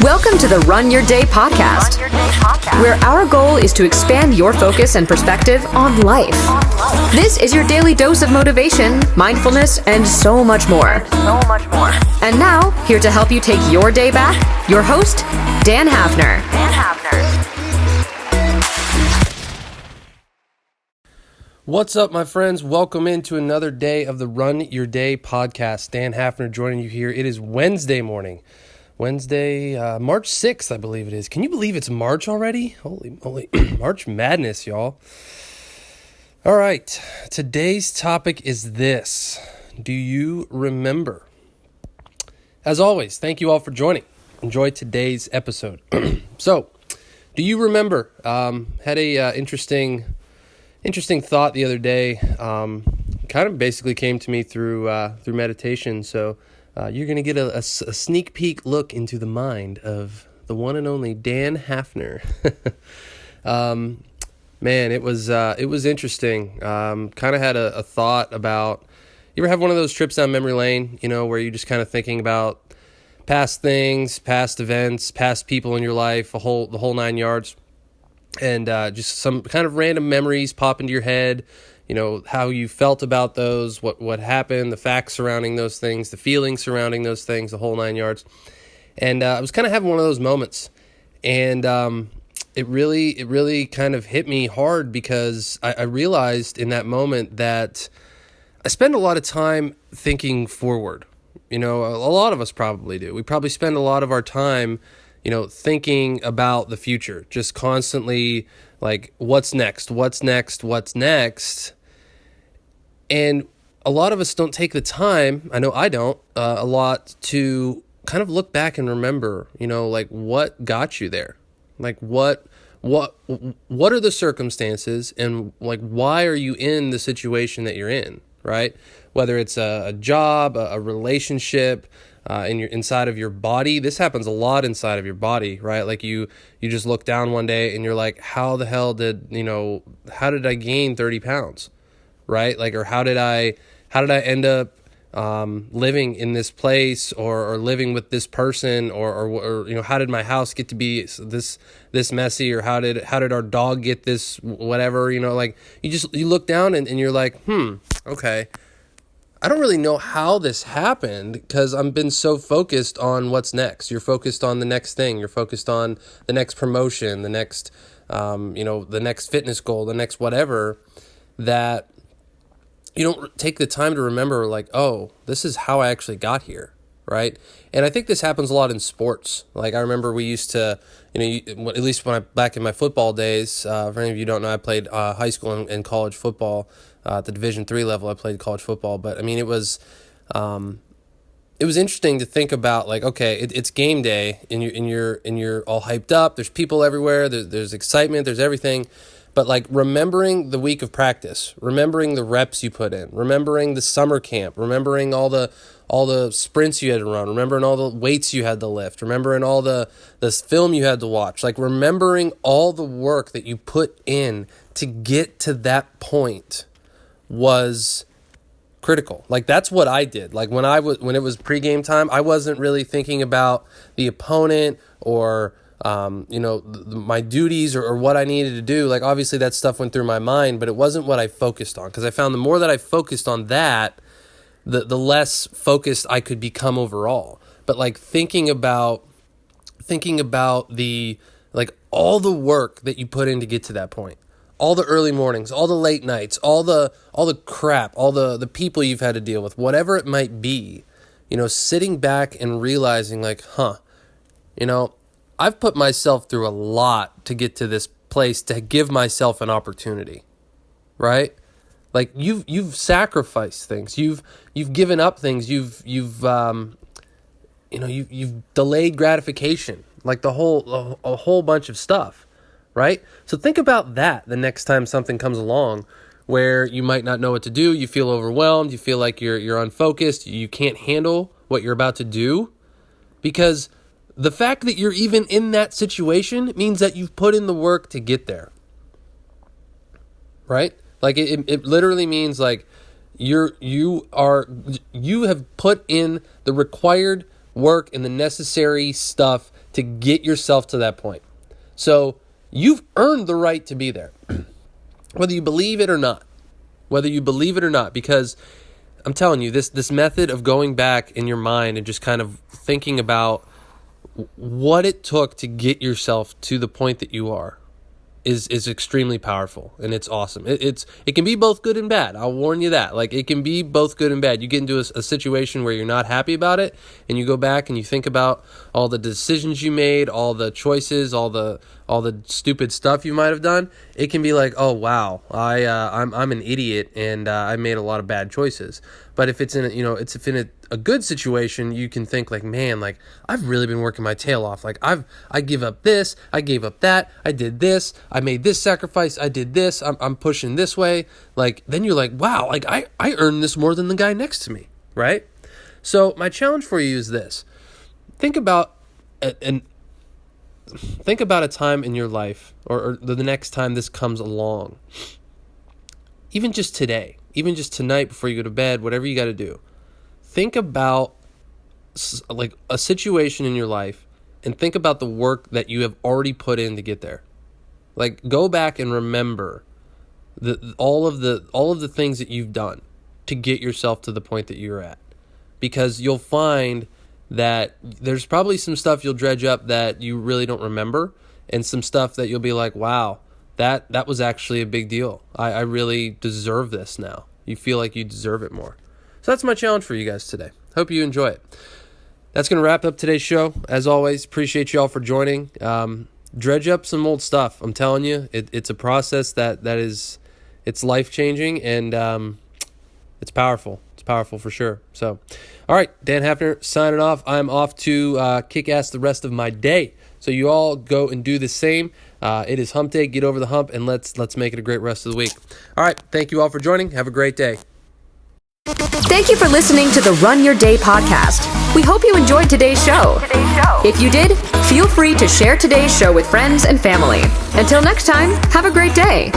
Welcome to the Run Your Day podcast, where our goal is to expand your focus and perspective on life. This is your daily dose of motivation, mindfulness, and so much more. And now, here to help you take your day back, your host, Dan Hafner. What's up, my friends? Welcome into another day of the Run Your Day podcast. Dan Hafner joining you here. It is Wednesday morning. Wednesday, March 6th, I believe it is. Can you believe it's March already? Holy moly. March madness, y'all. All right. Today's topic is this. Do you remember? As always, thank you all for joining. Enjoy today's episode. So, do you remember? Had a interesting thought the other day. Kind of basically came to me through meditation. So, you're going to get a sneak peek look into the mind of the one and only Dan Hafner. Man, it was interesting. Kind of had a thought about, you ever have one of those trips down memory lane, where you're just kind of thinking about past things, past events, past people in your life, the whole nine yards, and just some kind of random memories pop into your head. How you felt about those, what happened, the facts surrounding those things, the feelings surrounding those things, the whole nine yards. And I was kind of having one of those moments. And it really kind of hit me hard because I realized in that moment that I spend a lot of time thinking forward. A lot of us probably do. We probably spend a lot of our time thinking about the future, just constantly like, what's next? And a lot of us don't take the time, I know I don't, a lot to kind of look back and remember, like what got you there? Like what are the circumstances and like, why are you in the situation that you're in, right? Whether it's a job, a relationship, inside of your body. This happens a lot inside of your body, right? Like you just look down one day and you're like, how the hell did I gain 30 pounds, right? Like, or how did I end up living in this place or living with this person or how did my house get to be this messy, or how did our dog get this whatever, like you look down and you're like, okay, I don't really know how this happened because I've been so focused on what's next. You're focused on the next thing. You're focused on the next promotion, the next, the next fitness goal, the next whatever, that you don't take the time to remember like, oh, this is how I actually got here, right? And I think this happens a lot in sports. Like I remember we used to, at least back in my football days, for any of you who don't know, I played high school and college football. At the Division III level, I played college football. But I mean, it was interesting to think about like, okay, it's game day and you're all hyped up. There's people everywhere. There's excitement. There's everything. But like remembering the week of practice, remembering the reps you put in, remembering the summer camp, remembering all the sprints you had to run, remembering all the weights you had to lift, remembering all the film you had to watch, like remembering all the work that you put in to get to that point was critical. Like that's what I did. Like when it was pregame time, I wasn't really thinking about the opponent or my duties or what I needed to do. Like obviously that stuff went through my mind, but it wasn't what I focused on, because I found the more that I focused on that, the less focused I could become overall. But like thinking about the like all the work that you put in to get to that point, all the early mornings, all the late nights, all the crap, all the people you've had to deal with, whatever it might be, sitting back and realizing like, I've put myself through a lot to get to this place, to give myself an opportunity, right? Like you've sacrificed things, you've given up things, you've delayed gratification, like a whole bunch of stuff. Right? So think about that the next time something comes along where you might not know what to do, you feel overwhelmed, you feel like you're unfocused, you can't handle what you're about to do, because the fact that you're even in that situation means that you've put in the work to get there. Right? Like it literally means like you have put in the required work and the necessary stuff to get yourself to that point. So you've earned the right to be there, whether you believe it or not. Because I'm telling you, this method of going back in your mind and just kind of thinking about what it took to get yourself to the point that you are is extremely powerful, and it's awesome. It can be both good and bad. I'll warn you that. Like, it can be both good and bad. You get into a situation where you're not happy about it, and you go back and you think about all the decisions you made, all the choices, all the stupid stuff you might have done. It can be like, oh wow, I'm an idiot, and I made a lot of bad choices. But if it's in a good situation, you can think like, man, like I've really been working my tail off. Like I give up this, I gave up that, I did this, I made this sacrifice, I did this, I'm pushing this way. Like, then you're like, wow, like I earned this more than the guy next to me, right? So my challenge for you is this: think about a time in your life, or the next time this comes along, even just today, even just tonight before you go to bed, whatever you got to do. Think about like a situation in your life, and think about the work that you have already put in to get there. Like, go back and remember all of the things that you've done to get yourself to the point that you're at, because you'll find that there's probably some stuff you'll dredge up that you really don't remember, and some stuff that you'll be like, wow, that was actually a big deal. I really deserve this now. You feel like you deserve it more. So that's my challenge for you guys today. Hope you enjoy it. That's going to wrap up today's show. As always, appreciate you all for joining. Dredge up some old stuff. I'm telling you, it's a process that is, it's life-changing, and it's powerful. It's powerful for sure. So, all right, Dan Hafner signing off. I'm off to kick ass the rest of my day. So you all go and do the same. It is hump day. Get over the hump, and let's make it a great rest of the week. All right, thank you all for joining. Have a great day. Thank you for listening to the Run Your Day podcast. We hope you enjoyed today's show. If you did, feel free to share today's show with friends and family. Until next time, have a great day.